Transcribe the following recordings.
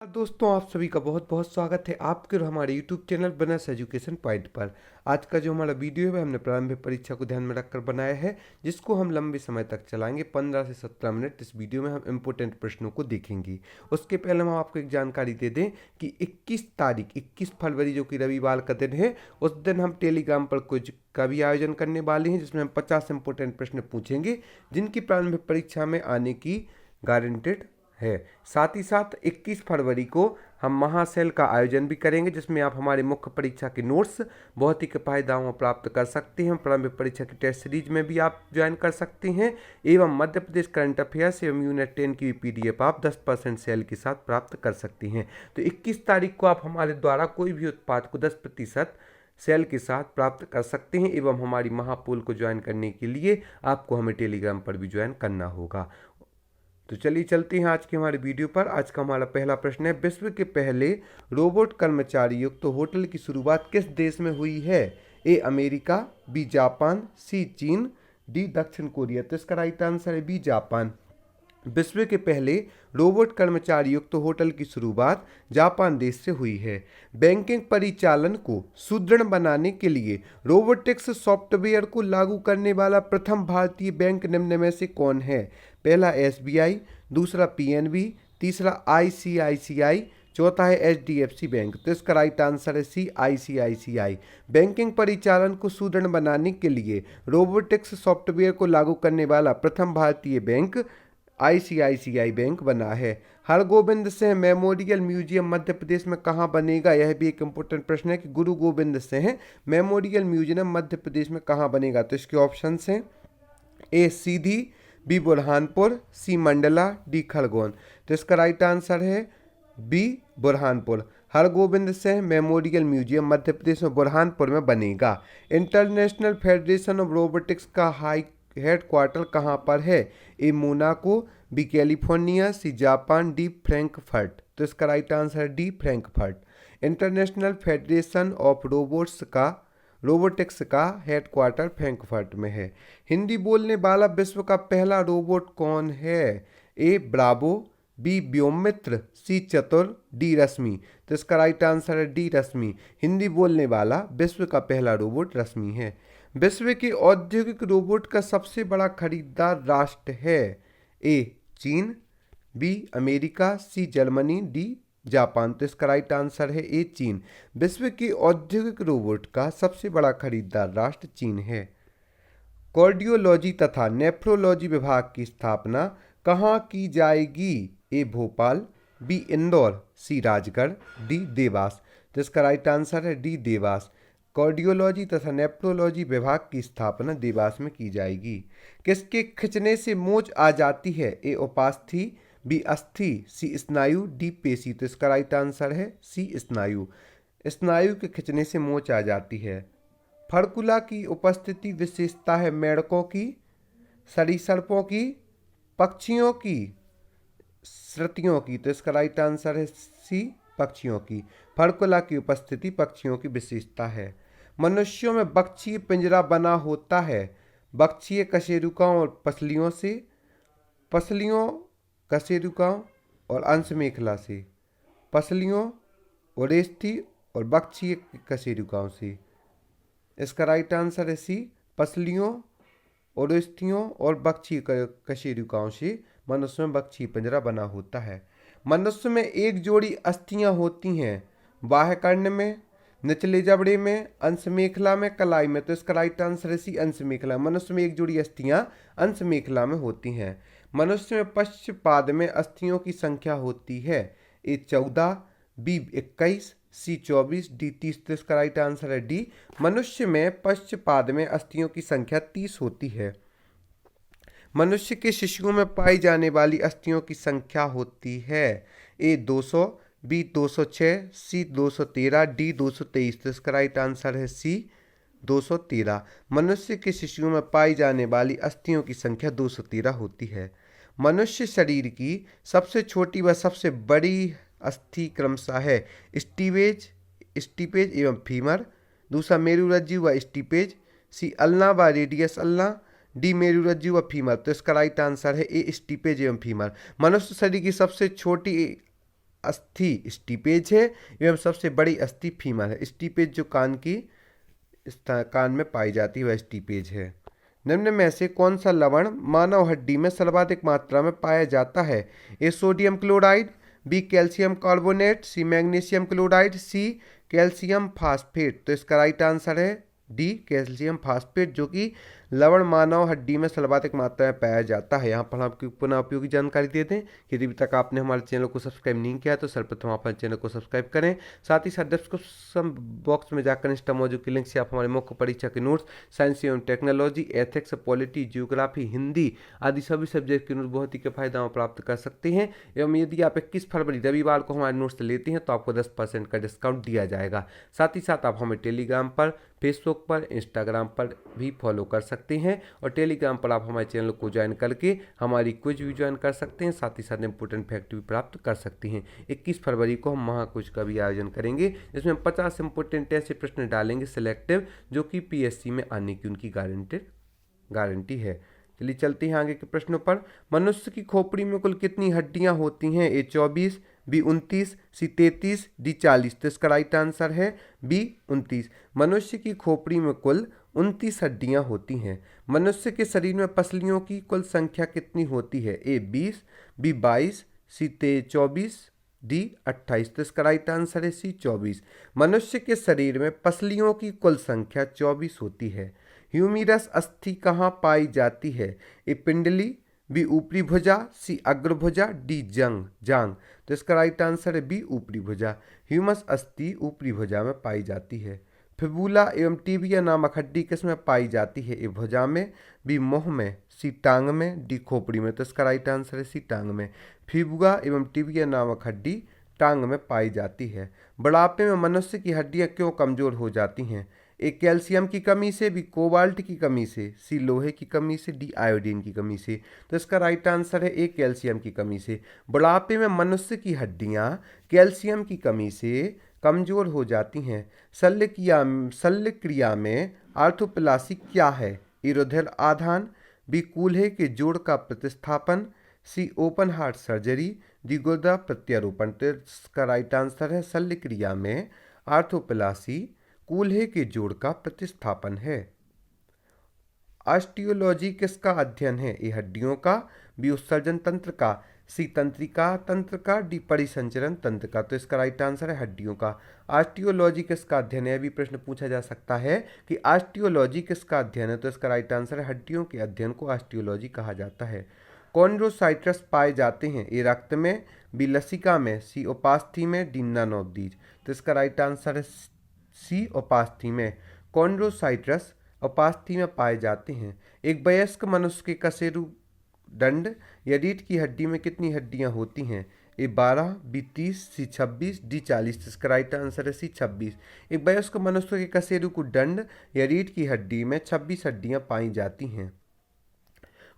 दोस्तों, आप सभी का बहुत बहुत स्वागत है आपके और हमारे YouTube चैनल बनस एजुकेशन पॉइंट पर। आज का जो हमारा वीडियो है हमने प्रारंभिक परीक्षा को ध्यान में रखकर बनाया है, जिसको हम लंबे समय तक चलाएंगे। 15 से 17 मिनट इस वीडियो में हम इम्पोर्टेंट प्रश्नों को देखेंगे। उसके पहले हम आपको एक जानकारी दे दें कि 21 फरवरी जो कि रविवार का दिन है, उस दिन हम टेलीग्राम पर कुछ का भी आयोजन करने वाले हैं, जिसमें हम 50 इंपोर्टेंट प्रश्न पूछेंगे जिनकी प्रारंभिक परीक्षा में आने की गारंटेड है। साथ ही साथ 21 फरवरी को हम महासेल का आयोजन भी करेंगे, जिसमें आप हमारे मुख्य परीक्षा के नोट्स बहुत ही किफायती दामों में प्राप्त कर सकते हैं। प्रारंभिक परीक्षा की टेस्ट सीरीज में भी आप ज्वाइन कर सकते हैं एवं मध्य प्रदेश करंट अफेयर्स एवं यूनिट 10 की PDF आप 10% सेल के साथ प्राप्त कर सकते हैं। तो 21 तारीख को आप हमारे द्वारा कोई भी उत्पाद को 10% सेल के साथ प्राप्त कर सकते हैं एवं हमारी महापूल को ज्वाइन करने के लिए आपको हमें टेलीग्राम पर भी ज्वाइन करना होगा। तो चलिए चलते हैं आज के हमारे वीडियो पर। आज का हमारा पहला प्रश्न है, विश्व के पहले रोबोट कर्मचारी युक्त होटल की शुरुआत किस देश में हुई है? ए अमेरिका, बी जापान, सी चीन, डी दक्षिण कोरिया। तो इसका राइट आंसर है बी जापान। विश्व के पहले रोबोट कर्मचारी युक्त होटल की शुरुआत जापान देश से हुई है। बैंकिंग परिचालन को सुदृढ़ बनाने के लिए रोबोटिक्स सॉफ्टवेयर को लागू करने वाला प्रथम भारतीय बैंक निम्न में से कौन है? पहला SBI, दूसरा PNB, तीसरा ICICI, चौथा है HDFC बैंक। तो इसका राइट आंसर है सी ICICI। बैंकिंग परिचालन को सुदृढ़ बनाने के लिए रोबोटिक्स सॉफ्टवेयर को लागू करने वाला प्रथम भारतीय बैंक ICICI बैंक बना है। हरगोबिंद सिंह मेमोरियल म्यूजियम मध्य प्रदेश में कहाँ बनेगा? यह भी एक इम्पोर्टेंट प्रश्न है कि गुरु गोविंद सिंह मेमोरियल म्यूजियम मध्य प्रदेश में कहाँ बनेगा? तो इसके ऑप्शन हैं A Sidhi, B Burhanpur, C Mandla, D Khargone. तो इसका राइट आंसर है B Burhanpur. Hargobind Singh memorial museum Madhya Pradesh में बुरहानपुर में बनेगा। इंटरनेशनल फेडरेशन ऑफ रोबोटिक्स का हेडक्वार्टर कहाँ पर है? A Monaco, B California, C Japan, D Frankfurt. तो इसका राइट आंसर है D Frankfurt. International federation of robotics का हेडक्वार्टर फ्रैंकफर्ट में है। हिंदी बोलने वाला विश्व का पहला रोबोट कौन है? ए ब्रावो, बी व्योममित्र, सी चतुर, डी रश्मि। तो इसका राइट आंसर है डी रश्मि। हिंदी बोलने वाला विश्व का पहला रोबोट रश्मि है। विश्व के औद्योगिक रोबोट का सबसे बड़ा खरीदार राष्ट्र है? A China, B America, C Germany, D Japan. तो इसका राइट आंसर है ए चीन। विश्व के औद्योगिक रोबोट का सबसे बड़ा खरीदार राष्ट्र चीन है। कार्डियोलॉजी तथा नेफ्रोलॉजी विभाग की स्थापना कहाँ की जाएगी? ए भोपाल, बी इंदौर, सी राजगढ़, डी देवास। तो इसका राइट आंसर है डी देवास। कार्डियोलॉजी तथा नेफ्रोलॉजी विभाग की स्थापना देवास में की जाएगी। किसके खिंचने से मोच आ जाती है? ए उपास्थि, बी अस्थि, सी स्नायु, डी पेशी। तो इसका राइट आंसर है सी स्नायु। स्नायु के खिंचने से मोच आ जाती है। फर्कुला की उपस्थिति विशेषता है मेंढकों की, सरीसृपों की, पक्षियों की, श्रुतियों की। तो इसका राइट आंसर है सी पक्षियों की। फर्कुला की उपस्थिति पक्षियों की विशेषता है। मनुष्यों में बक्षीय पिंजरा बना होता है बक्षीय कशेरुकाओं और पसलियों से, पसलियों कशेरुकाओं और अंश मेखला से, पसलियों ओरेस्थी और बक्षीय कशेरुकाओं से। इसका राइट आंसर है सी पसलियों, ओरेस्थियों और बक्षीय कशेरुकाओं से मनुष्य में बक्षीय पिंजरा बना होता है। मनुष्य में एक जोड़ी अस्थियां होती हैं बाह्य कर्ण में, निचले जबड़े में, अंश मेखला में, कलाई में। तो इसका राइट आंसर है सी अंश मेखला। मनुष्य में एक जोड़ी अस्थियां अंश मेखला में होती हैं। मनुष्य में पश्च पाद में अस्थियों की संख्या होती है? ए 14, बी 21, सी 24, डी 30। तो इसका राइट आंसर है डी। मनुष्य में पश्च पाद में अस्थियों की संख्या 30 होती है। मनुष्य के शिशुओं में पाई जाने वाली अस्थियों की संख्या होती है? ए 200, बी 206, सी 213, डी 223। तो इसका राइट आंसर है सी 213। मनुष्य के शिशुओं में पाई जाने वाली अस्थियों की संख्या 213 होती है। मनुष्य शरीर की सबसे छोटी व सबसे बड़ी अस्थि क्रमशः है? स्टीपेज एवं फीमर, दूसरा मेरुरज्जु व स्टीपेज, सी अल्ना व रेडियस अल्ना, डी मेरुरज्जु व फीमर। तो इसका राइट आंसर है ए स्टीपेज एवं फीमर। मनुष्य शरीर की सबसे छोटी अस्थि स्टीपेज है एवं सबसे बड़ी अस्थि फीमर है। स्टीपेज जो कान में पाई जाती है वह स्टीपेज है। निम्न में से कौन सा लवण मानव हड्डी में सर्वाधिक मात्रा में पाया जाता है? A sodium chloride, B calcium carbonate, C magnesium chloride, C calcium phosphate. तो इसका राइट आंसर है डी कैल्शियम फास्फेट, जो कि लवण मानव हड्डी में सर्वाधिक मात्रा में पाया जाता है। यहाँ पर हम आपकी पुनः उपयोगी जानकारी देते हैं कि यदि अभी तक आपने हमारे चैनल को सब्सक्राइब नहीं किया तो सर्वप्रथम आप हमारे चैनल को सब्सक्राइब करें। साथ ही साथ डिस्क्रिप्शन बॉक्स में जाकर इंस्टा मौजूद की लिंक से आप हमारे मुख्य परीक्षा के नोट्स, साइंस एवं technology, ethics, polity, geography, Hindi आदि सभी सब्जेक्ट के नोट्स बहुत ही किफायती दामों प्राप्त कर सकते हैं। एवं यदि आप 21 फरवरी रविवार को हमारे नोट्स लेते हैं तो आपको 10% का डिस्काउंट दिया जाएगा। साथ ही साथ आप हमें टेलीग्राम पर, फेसबुक पर, इंस्टाग्राम पर भी फॉलो कर सकते हैं और टेलीग्राम पर आप हमारे चैनल को ज्वाइन करके हमारी क्विज भी ज्वाइन कर सकते हैं। साथ ही साथ इंपोर्टेंट फैक्ट भी प्राप्त कर सकते हैं। 21 फरवरी को हम महाक्विज का भी आयोजन करेंगे, जिसमें हम 50 इंपोर्टेंट ऐसे प्रश्न डालेंगे सिलेक्टिव, जो कि पीएससी में आने की उनकी गारंटी है। चलिए चलते हैं आगे के प्रश्नों पर। मनुष्य की खोपड़ी में कुल कितनी हड्डियां होती हैं? ए 24, बी 29, सी 33, डी 40। तो इसका राइट आंसर है बी 29। मनुष्य की खोपड़ी में कुल 29 हड्डियां होती हैं। मनुष्य के शरीर में पसलियों की कुल संख्या कितनी होती है? ए 20, बी 22, सी 24, डी 28। तो इसका राइट आंसर है सी 24। मनुष्य के शरीर में पसलियों की कुल संख्या 24 होती है। ह्यूमिरस अस्थि कहाँ पाई जाती है? ए पिंडली, बी ऊपरी भुजा, सी अग्रभुजा, डी जांग। तो इसका राइट आंसर है बी ऊपरी भुजा। ह्यूमस अस्थि ऊपरी भुजा में पाई जाती है। फिबुला एवं टिबिया नामक हड्डी किसमें पाई जाती है? ए भुजा में, बी मुंह में, सी टांग में, डी खोपड़ी में। तो इसका राइट आंसर है सी टांग में। फिबुला एवं टिबिया नामक हड्डी टांग में पाई जाती है। बुढ़ापे में मनुष्य की हड्डियां क्यों कमजोर हो जाती हैं? ए कैल्शियम की कमी से, बी कोबाल्ट की कमी से, सी लोहे की कमी से, डी आयोडीन की कमी से। तो इसका राइट आंसर है ए कैल्शियम की कमी से। बुढ़ापे में मनुष्य की हड्डियां कैल्शियम की कमी से कमजोर हो जाती हैं। शल्य क्रिया में आर्थोप्लासी क्या है? ए रुधिर आधान, बी कूल्हे के जोड़ का प्रतिस्थापन, सी ओपन हार्ट सर्जरी, डी गुर्दा प्रत्यारोपण। तो इसका राइट आंसर है शल्य क्रिया में आर्थोप्लासी कूल्हे के जोड़ का प्रतिस्थापन है। ऑस्टियोलॉजी किसका अध्ययन है? ए हड्डियों का, बी उत्सर्जन तंत्र का, सी तंत्रिका तंत्र का, डी परिसंचरण तंत्र का। तो इसका राइट आंसर है हड्डियों का। ऑस्टियोलॉजी किसका अध्ययन है? भी प्रश्न पूछा जा सकता है कि ऑस्टियोलॉजी किसका अध्ययन है, तो इसका राइट आंसर है हड्डियों के अध्ययन को ऑस्टियोलॉजी कहा जाता है। कॉन्ड्रोसाइट्स पाए जाते हैं? ए रक्त में, बी लसिका में, सी उपास्थि में, डी नन ऑफ दीज। तो इसका राइट आंसर है सी उपास्थि में। कॉन्ड्रोसाइट्स उपास्थि में पाए जाते हैं। एक वयस्क मनुष्य के कशेरु दंड या रीढ़ की हड्डी में कितनी हड्डियां होती हैं? ए 12, बी 30, सी 26, डी 40। इसका राइट आंसर है सी 26। एक वयस्क मनुष्य के कशेरु दंड या रीढ़ की हड्डी में 26 हड्डियां पाई जाती हैं।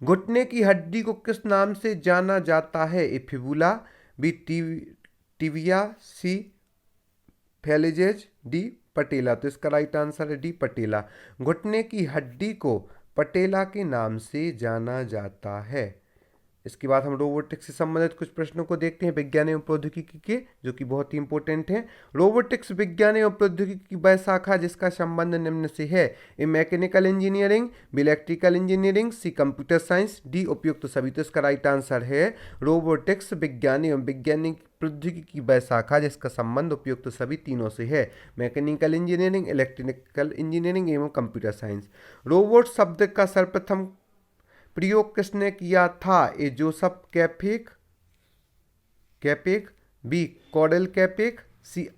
घुटने की हड्डी को किस नाम से जाना जाता है? ए फिबुला, बी टिबिया, सी फैलेजेज, डी पटेला। तो इसका राइट आंसर है डी पटेला। घुटने की हड्डी को पटेला के नाम से जाना जाता है। इसके बाद हम रोबोटिक्स से संबंधित कुछ प्रश्नों को देखते हैं विज्ञान एवं प्रौद्योगिकी के, जो कि बहुत ही इंपॉर्टेंट हैं। रोबोटिक्स विज्ञान एवं प्रौद्योगिकी की वह शाखा जिसका संबंध निम्न से है? A mechanical engineering, B electrical engineering, C computer science, D उपयुक्त सभी। तो इसका राइट आंसर है रोबोटिक्स विज्ञान एवं वैज्ञानिक प्रौद्योगिकी की वह शाखा जिसका संबंध उपयुक्त सभी तीनों से है। मैकेनिकल इंजीनियरिंग, इलेक्ट्रिकल इंजीनियरिंग एवं कंप्यूटर साइंस। रोबोट शब्द का सर्वप्रथम प्रयोग किसने किया था? A Joseph Capek, B Karel Capek, C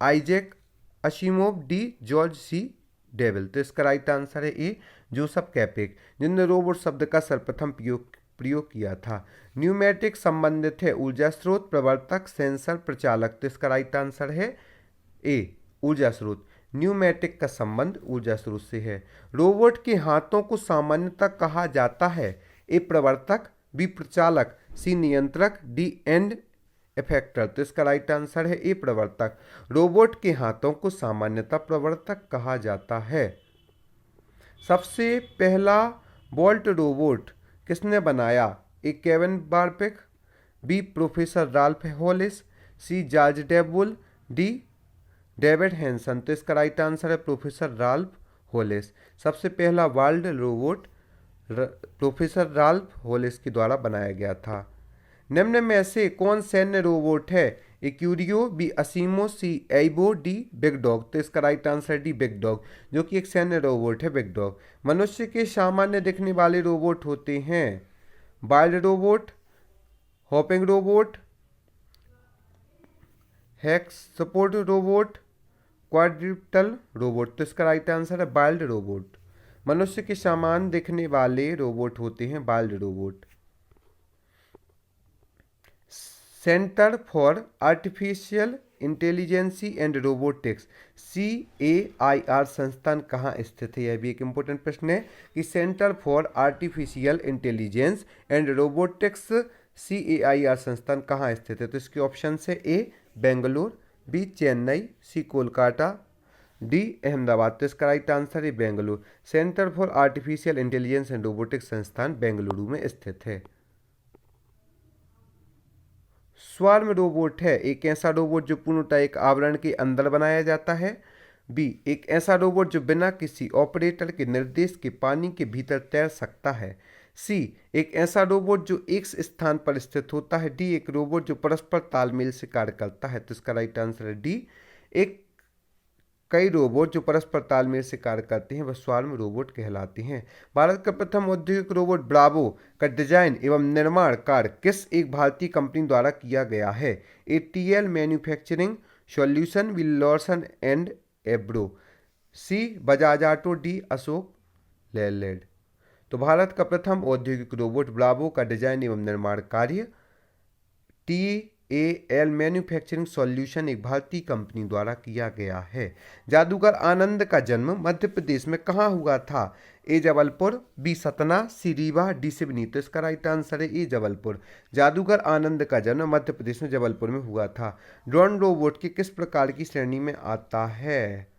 Isaac Asimov, D George C Devol. तो इसका राइट आंसर है ए जोसेफ कैपेक, जिन्होंने रोबोट शब्द का सर्वप्रथम प्रयोग किया था। न्यूमेटिक संबंधित है ऊर्जा स्रोत, प्रवर्तक, सेंसर, प्रचालक। तो इसका राइट आंसर है ए ऊर्जा स्रोत। न्यूमेटिक का संबंध ऊर्जा स्रोत से है। रोबोट के हाथों को सामान्यतः कहा जाता है? ए प्रवर्तक, बी प्रचालक, सी नियंत्रक, डी एंड इफेक्टर। तो इसका राइट आंसर है ए प्रवर्तक। रोबोट के हाथों को सामान्यतः प्रवर्तक कहा जाता है। सबसे पहला बोल्ट रोबोट किसने बनाया? ए केविन बारपेक, B professor Ralph Hollis, C George Devol, D David Hanson. तो इसका राइट आंसर है प्रोफेसर राल्फ होलेस। सबसे पहला world robot professor Ralph Hollis के द्वारा बनाया गया था। निम्न में से कौन सैन्य रोबोट है? इक्यूरियो, बी असीमो, सी एइबो, डी बिग डॉग। तो इसका राइट आंसर है डी बिग डॉग, जो कि एक सैन्य रोबोट है बिग डॉग। मनुष्य के सामान्य दिखने वाले रोबोट होते हैं wild robot, hopping robot, hex support robot, quadrupedal robot. तो इसका राइट आंसर है वाइल्ड रोबोट। मनुष्य के समान दिखने वाले रोबोट होते हैं वाइल्ड रोबोट। Centre for artificial intelligency and robotics CAIR संस्थान कहाँ स्थित है? यह भी एक इम्पोर्टेंट प्रश्न है कि centre for artificial intelligence and robotics CAIR संस्थान कहाँ स्थित है? तो इसके ऑप्शन है ए बेंगलुरु, बी चेन्नई, सी कोलकाता, डी अहमदाबाद। तो इसका राइट आंसर है Bengaluru. Centre for artificial intelligence and robotics संस्थान बेंगलुरु में स्थित है। स्वार्म रोबोट है एक ऐसा रोबोट जो पूर्णतः एक आवरण के अंदर बनाया जाता है। बी एक ऐसा रोबोट जो बिना किसी ऑपरेटर के निर्देश के पानी के भीतर तैर सकता है। सी एक ऐसा रोबोट जो एक स्थान पर स्थित होता है। डी एक रोबोट जो परस्पर तालमेल से कार्य करता है। तो इसका राइट आंसर है डी एक कई रोबोट जो परस्पर तालमेल से कार्य करते हैं वह स्वार्म रोबोट कहलाते हैं। भारत का प्रथम औद्योगिक रोबोट ब्रावो का डिजाइन एवं निर्माण कार्य किस एक भारतीय कंपनी द्वारा किया गया है? ATL manufacturing solution, B Larsen and Toubro, C Bajaj auto, D Ashok Leyland. तो भारत का प्रथम औद्योगिक रोबोट ब्रावो का डिजाइन एवं निर्माण कार्य TAL मैन्युफैक्चरिंग सॉल्यूशन एक भारतीय कंपनी द्वारा किया गया है। जादूगर आनंद का जन्म मध्य प्रदेश में कहाँ हुआ था? ए जबलपुर, बी सतना, सी रीवा, डी सिवनी। तो इसका राइट आंसर है ए जबलपुर। जादूगर आनंद का जन्म मध्य प्रदेश में जबलपुर में हुआ था। ड्रोन रोबोट के किस प्रकार की श्रेणी में आता है?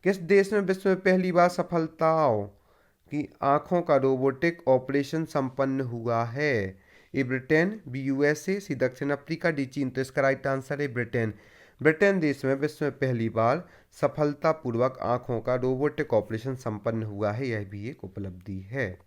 किस देश में विश्व में पहली बार सफलताओं की आंखों का रोबोटिक ऑपरेशन संपन्न हुआ है? ए ब्रिटेन, बी USA, सी दक्षिण अफ्रीका, डी चीन। तो इसका राइट आंसर है ब्रिटेन। ब्रिटेन देश में विश्व में पहली बार सफलतापूर्वक आंखों का रोबोटिक ऑपरेशन संपन्न हुआ है। यह भी एक उपलब्धि है।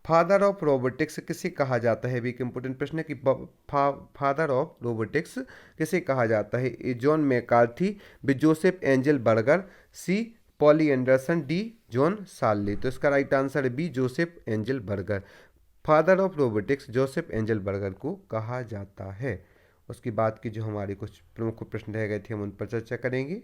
फादर ऑफ रोबोटिक्स किसे कहा जाता है? भी एक इंपॉर्टेंट प्रश्न है कि फादर ऑफ रोबोटिक्स किसे कहा जाता है? A John McCarthy, B Joseph Engelberger, C Polly Anderson, D John Searle. तो इसका राइट आंसर है B Joseph Engelberger. Father of robotics Joseph Engelberger को कहा जाता है। उसके बाद के जो हमारे कुछ प्रमुख प्रश्न रह गए थे हम उन पर चर्चा करेंगे।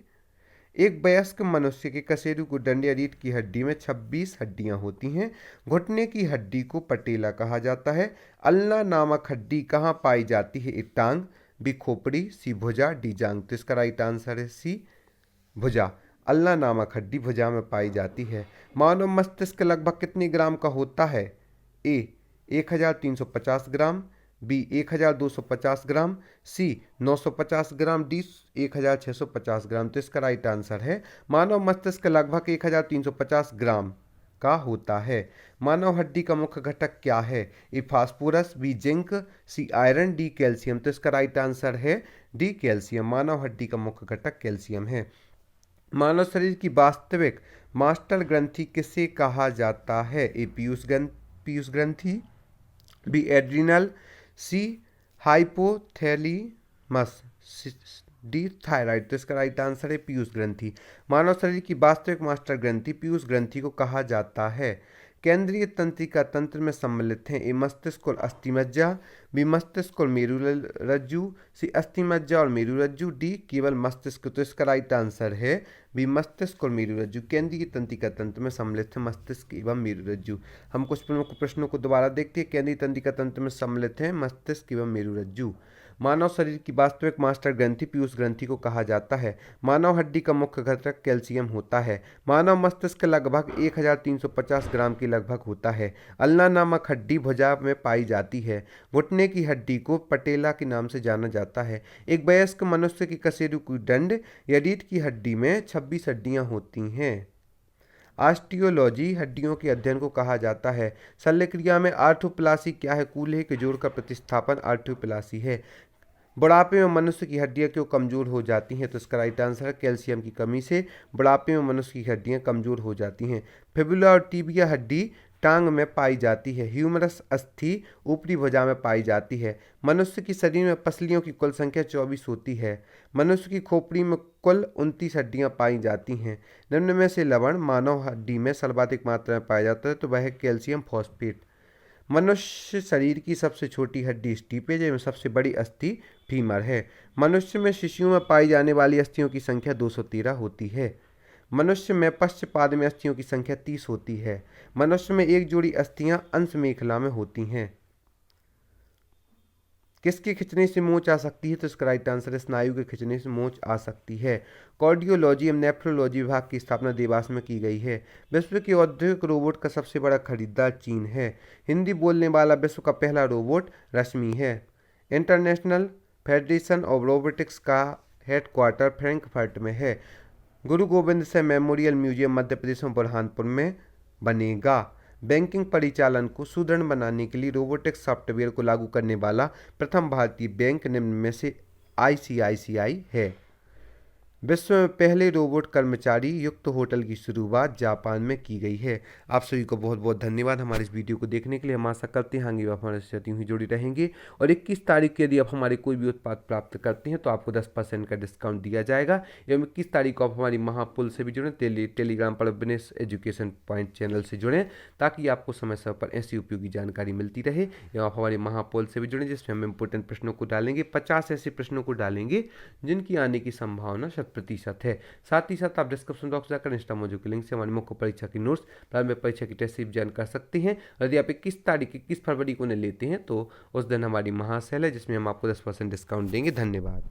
एक वयस्क मनुष्य के कशेरू को दंड या रीढ़ की हड्डी में 26 हड्डियां होती हैं। घुटने की हड्डी को पटेला कहा जाता है। अल्ना नामक हड्डी कहाँ पाई जाती है? एक टांग, बी खोपड़ी, सी भुजा, डी जांग। तो इसका राइट आंसर है सी भुजा। अल्ना नामक हड्डी भुजा में पाई जाती है। मानव मस्तिष्क लगभग कितने ग्राम का होता है? ए 1350 ग्राम, बी 1250 ग्राम, सी 950 ग्राम, डी 1650 ग्राम। तो इसका राइट आंसर है मानव मस्तिष्क लगभग 1350 ग्राम का होता है। मानव हड्डी का मुख्य घटक क्या है? A phosphorus, B zinc, C iron, D calcium. तो इसका राइट आंसर है डी कैल्शियम। मानव हड्डी का मुख्य घटक कैल्शियम है। मानव शरीर की वास्तविक मास्टर ग्रंथि किसे कहा जाता है? ए पीयूष ग्रंथि, बी एड्रिनल, सी हाइपोथैलेमस, डी थायराइड। तो इसका राइट आंसर है पीयूष ग्रंथि। मानव शरीर की वास्तविक मास्टर ग्रंथि पीयूष ग्रंथि को कहा जाता है। केंद्रीय तंत्रिका तंत्र में सम्मिलित हैं ए मस्तिष्क और अस्थिमज्जा, बी मस्तिष्क और मेरुरज्जु, सी अस्थिमज्जा और मेरुरज्जु, डी केवल मस्तिष्क। तो इसका राइट आंसर है बी मस्तिष्क और मेरुरज्जु। केंद्रीय तंत्रिका तंत्र में सम्मिलित है मस्तिष्क एवं मेरुरज्जु। हम कुछ प्रमुख प्रश्नों को दोबारा देखते हैं। केंद्रीय तंत्रिका तंत्र में सम्मिलित है मस्तिष्क एवं मेरुरज्जु। मानव शरीर की वास्तविक मास्टर ग्रंथि पीयूष ग्रंथि को कहा जाता है। मानव हड्डी का मुख्य घटक कैल्शियम होता है। मानव मस्तिष्क लगभग 1350 ग्राम के लगभग होता है। अल्ना नामक हड्डी भुजा में पाई जाती है। घुटने की हड्डी को पटेला के नाम से जाना जाता है। एक वयस्क मनुष्य की कशेरू की दंड या रीढ़ की हड्डी में 26 हड्डियां होती हैं। ऑस्टियोलॉजी हड्डियों के अध्ययन को कहा जाता है। शल्य क्रिया में आर्थ्रोप्लासी क्या है? कूल्हे के जोड़ का प्रतिस्थापन आर्थ्रोप्लासी है। बुढ़ापे में मनुष्य की हड्डियां क्यों कमजोर हो जाती हैं? तो इसका राइट आंसर है कैल्शियम की कमी से बुढ़ापे में मनुष्य की हड्डियां कमजोर हो जाती हैं। फिबुला और टिबिया हड्डी टांग में पाई जाती है। ह्यूमरस अस्थि ऊपरी भुजा में पाई जाती है। मनुष्य की शरीर में पसलियों की कुल संख्या 24 होती है। मनुष्य की खोपड़ी में कुल 29 हड्डियां पाई जाती हैं। निम्न में से लवण मानव हड्डी में सर्वाधिक मात्रा में पाया जाता है, तो वह है कैल्शियम फॉस्फेट। मनुष्य शरीर की सबसे छोटी हड्डी स्टीपेज एवं सबसे बड़ी अस्थि फीमर है। मनुष्य में शिशुओं में पाई जाने वाली अस्थियों की संख्या 213 होती है। मनुष्य में पश्चपाद में अस्थियों की संख्या 30 होती है। मनुष्य में एक जोड़ी अस्थियां अंश मेखला में होती हैं। किसके खिंचने से मोच आ सकती है? तो इसका राइट आंसर है स्नायु के खिंचने से मोच आ सकती है। कार्डियोलॉजी एवं नेफ्रोलॉजी विभाग की स्थापना देवास में की गई है। विश्व के औद्योगिक रोबोट का सबसे बड़ा खरीदार चीन है। हिंदी बोलने वाला विश्व का पहला रोबोट रश्मि है। इंटरनेशनल फेडरेशन ऑफ रोबोटिक्स का हेडक्वार्टर फ्रैंकफर्ट में है। गुरु गोविंद सिंह मेमोरियल म्यूजियम मध्य प्रदेश में बुरहानपुर में बनेगा। बैंकिंग परिचालन को सुदृढ़ बनाने के लिए रोबोटिक्स सॉफ्टवेयर को लागू करने वाला प्रथम भारतीय बैंक निम्न में से आईसीआईसीआई है। विश्व में पहले रोबोट कर्मचारी युक्त होटल की शुरुआत जापान में की गई है। आप सभी को बहुत बहुत धन्यवाद हमारे इस वीडियो को देखने के लिए। हम आशा करते हैं आगे आप हमारे साथ यूं ही जुड़ी रहेंगे। और 21 तारीख के यदि आप हमारे कोई भी उत्पाद प्राप्त करते हैं तो आपको 10% का डिस्काउंट दिया जाएगा। एवं 21 तारीख को आप हमारी महापुल से भी जुड़ें, टेलीग्राम पर बिजनेस एजुकेशन पॉइंट चैनल से जुड़ें, ताकि आपको समय समय पर ऐसी उपयोगी जानकारी मिलती रहे। एवं आप हमारी महापोल से भी जुड़ें, जिसमें हम इंपोर्टेंट प्रश्नों को डालेंगे। 50 ऐसे प्रश्नों को डालेंगे जिनकी आने की संभावना 100% है। साथ ही साथ आप डिस्क्रिप्शन बॉक्स जाकर इंस्टा मौजूद के लिंक से हमारी मुख्य परीक्षा की नोट्स, प्रारंभिक परीक्षा की टेस्ट सीरीज ज्वाइन कर सकते हैं। और यदि आप 21 फरवरी को उन्हें लेते हैं तो उस दिन हमारी महासेल है, जिसमें हम आपको 10% डिस्काउंट देंगे। धन्यवाद।